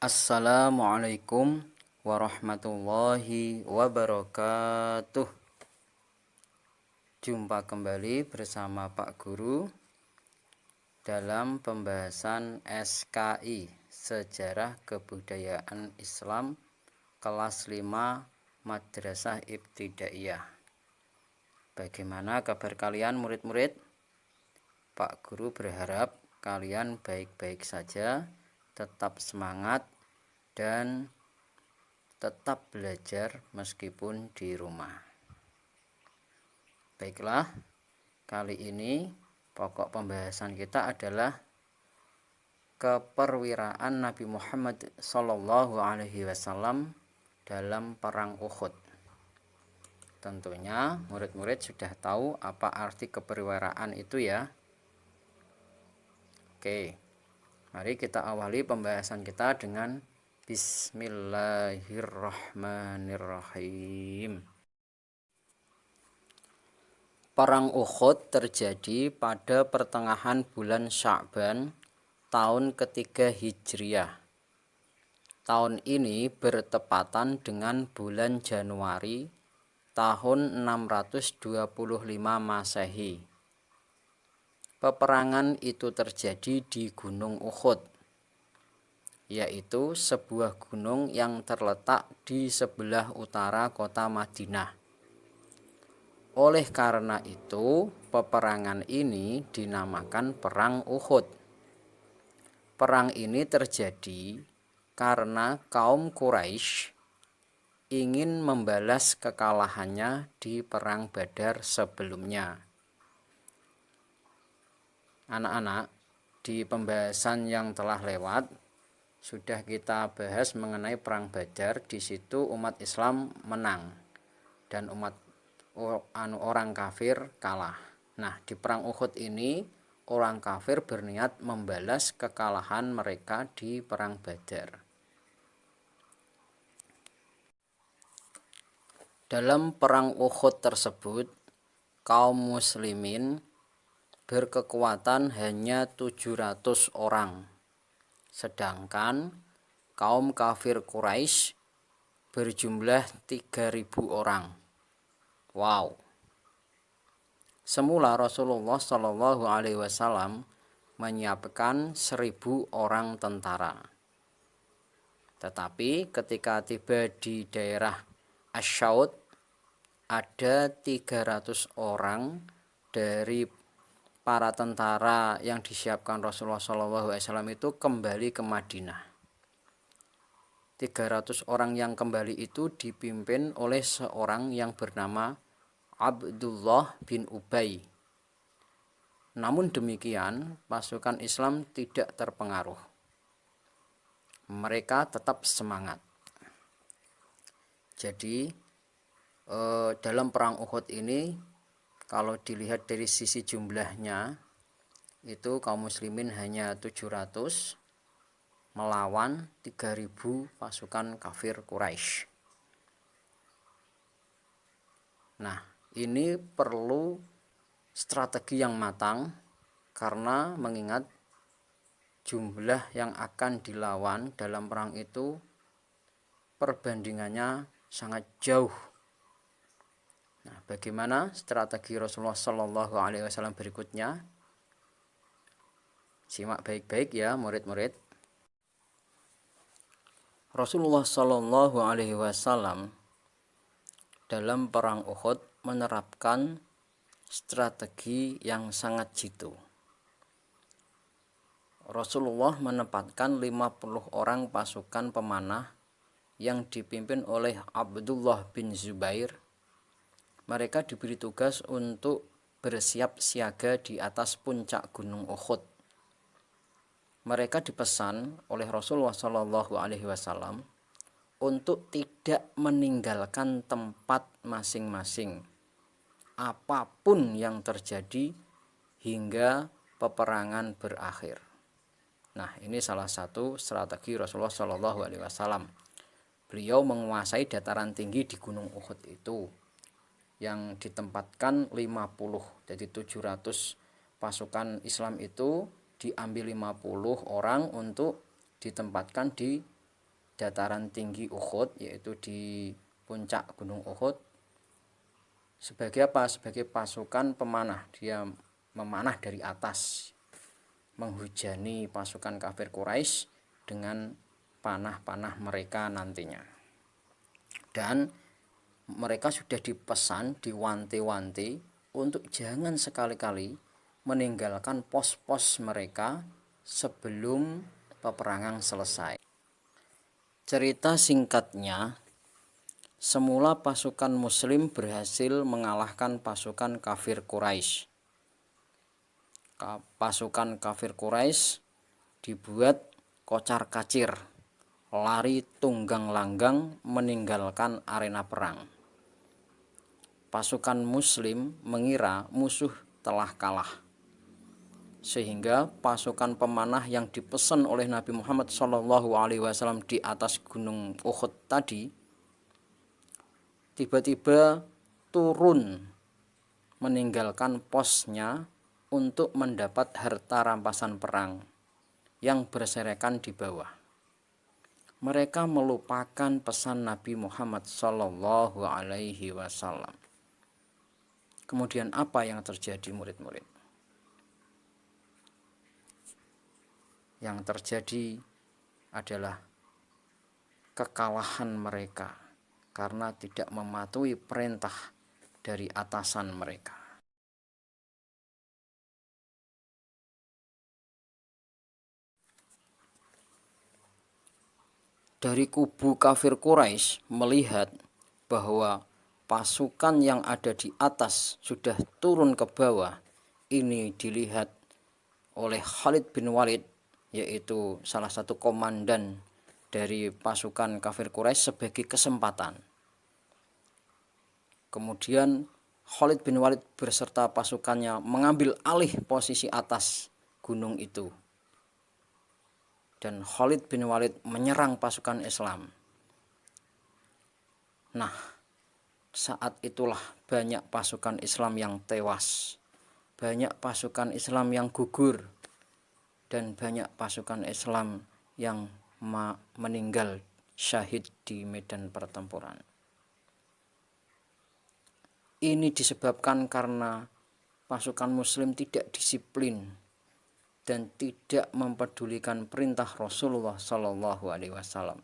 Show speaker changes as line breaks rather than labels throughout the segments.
Assalamualaikum warahmatullahi wabarakatuh. Jumpa kembali bersama Pak Guru dalam pembahasan SKI Sejarah Kebudayaan Islam kelas 5 Madrasah Ibtidaiyah. Bagaimana kabar kalian murid-murid? Pak Guru berharap kalian baik-baik saja, tetap semangat dan tetap belajar meskipun di rumah. Baiklah, kali ini pokok pembahasan kita adalah keperwiraan Nabi Muhammad SAW dalam perang Uhud. Tentunya murid-murid sudah tahu apa arti keperwiraan itu ya. Oke, mari kita awali pembahasan kita dengan Bismillahirrahmanirrahim. Perang Uhud terjadi pada pertengahan bulan Sya'ban tahun ketiga Hijriah. Tahun ini bertepatan dengan bulan Januari tahun 625 Masehi. Peperangan itu terjadi di Gunung Uhud, yaitu sebuah gunung yang terletak di sebelah utara kota Madinah. Oleh karena itu, peperangan ini dinamakan Perang Uhud. Perang ini terjadi karena kaum Quraisy ingin membalas kekalahannya di Perang Badar sebelumnya. Anak-anak, di pembahasan yang telah lewat sudah kita bahas mengenai Perang Badar. Di situ umat Islam menang dan orang kafir kalah. Nah, di Perang Uhud ini orang kafir berniat membalas kekalahan mereka di Perang Badar. Dalam Perang Uhud tersebut, kaum muslimin berkekuatan hanya 700 orang. Sedangkan kaum kafir Quraisy berjumlah 3.000 orang. Wow. Semula Rasulullah SAW menyiapkan 1.000 orang tentara. Tetapi ketika tiba di daerah Asy-Syaud, ada 300 orang dari para tentara yang disiapkan Rasulullah SAW itu kembali ke Madinah. 300 orang yang kembali itu dipimpin oleh seorang yang bernama Abdullah bin Ubay. Namun demikian, pasukan Islam tidak terpengaruh. Mereka tetap semangat. Jadi dalam Perang Uhud ini, kalau dilihat dari sisi jumlahnya, itu kaum muslimin hanya 700 melawan 3.000 pasukan kafir Quraisy. Nah, ini perlu strategi yang matang karena mengingat jumlah yang akan dilawan dalam perang itu perbandingannya sangat jauh. Nah, bagaimana strategi Rasulullah SAW berikutnya? Simak baik-baik ya murid-murid. Rasulullah SAW dalam Perang Uhud menerapkan strategi yang sangat jitu. Rasulullah menempatkan 50 orang pasukan pemanah yang dipimpin oleh Abdullah bin Zubair. Mereka diberi tugas untuk bersiap siaga di atas puncak Gunung Uhud. Mereka dipesan oleh Rasulullah SAW untuk tidak meninggalkan tempat masing-masing apapun yang terjadi hingga peperangan berakhir. Nah, ini salah satu strategi Rasulullah SAW. Beliau menguasai dataran tinggi di Gunung Uhud itu yang ditempatkan 50, jadi 700 pasukan Islam itu diambil 50 orang untuk ditempatkan di dataran tinggi Uhud, yaitu di puncak Gunung Uhud. Sebagai apa? Sebagai pasukan pemanah. Dia memanah dari atas, menghujani pasukan kafir Quraisy dengan panah-panah mereka nantinya. Dan mereka sudah dipesan, diwanti-wanti untuk jangan sekali-kali meninggalkan pos-pos mereka sebelum peperangan selesai. Cerita singkatnya, semula pasukan muslim berhasil mengalahkan pasukan kafir Quraisy. Pasukan kafir Quraisy dibuat kocar-kacir, lari tunggang langgang meninggalkan arena perang. Pasukan muslim mengira musuh telah kalah, sehingga pasukan pemanah yang dipesan oleh Nabi Muhammad SAW di atas Gunung Uhud tadi tiba-tiba turun meninggalkan posnya untuk mendapat harta rampasan perang yang berserakan di bawah. Mereka melupakan pesan Nabi Muhammad SAW. Kemudian apa yang terjadi, murid-murid? Yang terjadi adalah kekalahan mereka karena tidak mematuhi perintah dari atasan mereka. Dari kubu kafir Quraisy melihat bahwa pasukan yang ada di atas sudah turun ke bawah. Ini dilihat oleh Khalid bin Walid, yaitu salah satu komandan dari pasukan kafir Quraisy, sebagai kesempatan. Kemudian Khalid bin Walid beserta pasukannya mengambil alih posisi atas gunung itu. Dan Khalid bin Walid menyerang pasukan Islam. Nah, saat itulah banyak pasukan Islam yang tewas, banyak pasukan Islam yang gugur, dan banyak pasukan Islam yang meninggal syahid di medan pertempuran. Ini disebabkan karena pasukan muslim tidak disiplin dan tidak mempedulikan perintah Rasulullah SAW.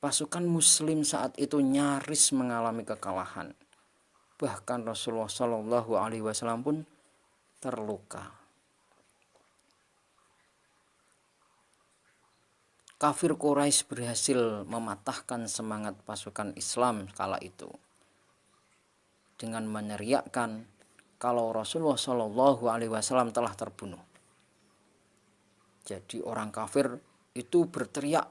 Pasukan muslim saat itu nyaris mengalami kekalahan. Bahkan Rasulullah SAW pun terluka. Kafir Quraisy berhasil mematahkan semangat pasukan Islam kala itu dengan meneriakkan kalau Rasulullah SAW telah terbunuh. Jadi orang kafir itu berteriak,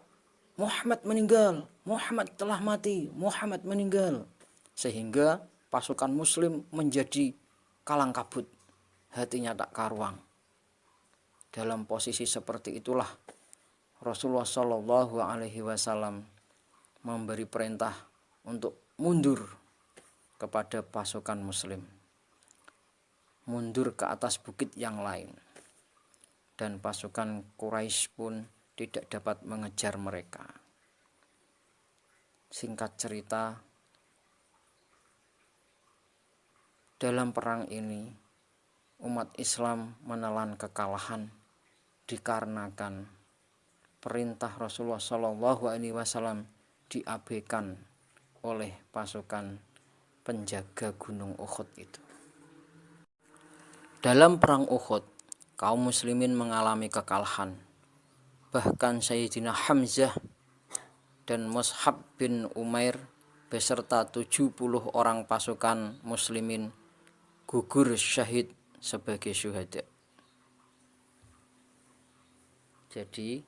Muhammad meninggal, Muhammad telah mati, Muhammad meninggal. Sehingga pasukan muslim menjadi kalang kabut, hatinya tak karuang. Dalam posisi seperti itulah Rasulullah SAW memberi perintah untuk mundur kepada pasukan muslim, mundur ke atas bukit yang lain, dan pasukan Quraisy pun tidak dapat mengejar mereka. Singkat cerita, dalam perang ini umat Islam menelan kekalahan dikarenakan perintah Rasulullah SAW diabaikan oleh pasukan penjaga Gunung Uhud itu. Dalam perang Uhud, kaum muslimin mengalami kekalahan. Bahkan Sayyidina Hamzah dan Mus'ab bin Umair beserta 70 orang pasukan muslimin gugur syahid sebagai syuhada. Jadi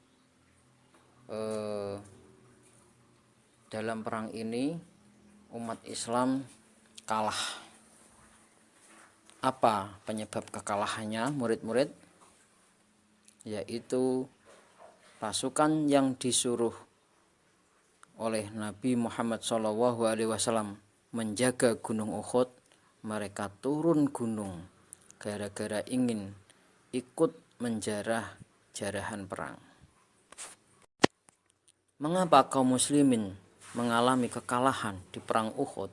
dalam perang ini umat Islam kalah. Apa penyebab kekalahannya, murid-murid? Yaitu pasukan yang disuruh oleh Nabi Muhammad SAW menjaga Gunung Uhud, mereka turun gunung gara-gara ingin ikut menjarah jarahan perang. Mengapa kaum muslimin mengalami kekalahan di perang Uhud?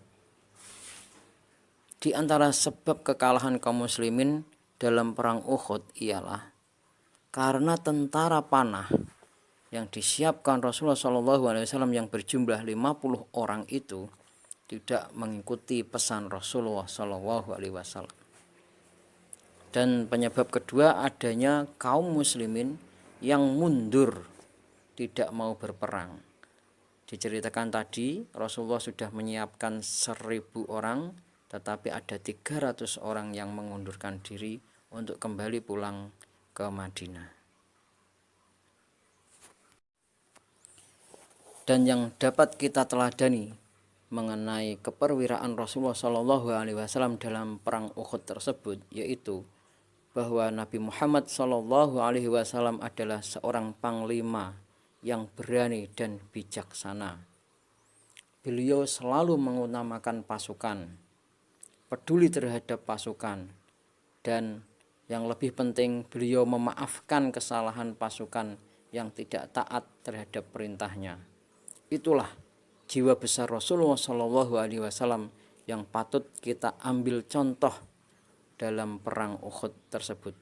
Di antara sebab kekalahan kaum muslimin dalam perang Uhud ialah karena tentara panah yang disiapkan Rasulullah SAW yang berjumlah 50 orang itu tidak mengikuti pesan Rasulullah SAW. Dan penyebab kedua adanya kaum muslimin yang mundur, tidak mau berperang. Diceritakan tadi Rasulullah sudah menyiapkan 1000 orang, tetapi ada 300 orang yang mengundurkan diri untuk kembali pulang ke Madinah. Dan yang dapat kita teladani mengenai keperwiraan Rasulullah SAW dalam perang Uhud tersebut, yaitu bahwa Nabi Muhammad SAW adalah seorang panglima yang berani dan bijaksana. Beliau selalu mengutamakan pasukan, peduli terhadap pasukan, dan yang lebih penting beliau memaafkan kesalahan pasukan yang tidak taat terhadap perintahnya. Itulah jiwa besar Rasulullah SAW yang patut kita ambil contoh dalam perang Uhud tersebut.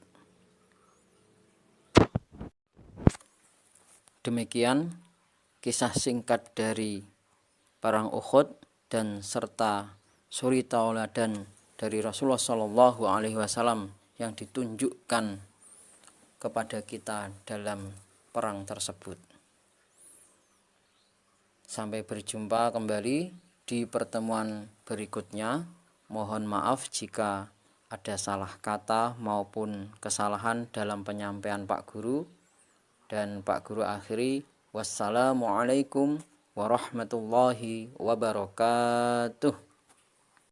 Demikian kisah singkat dari perang Uhud dan serta suri tauladan dari Rasulullah SAW yang ditunjukkan kepada kita dalam perang tersebut. Sampai berjumpa kembali di pertemuan berikutnya. Mohon maaf jika ada salah kata maupun kesalahan dalam penyampaian Pak Guru. Dan Pak Guru akhiri, wassalamualaikum warahmatullahi wabarakatuh.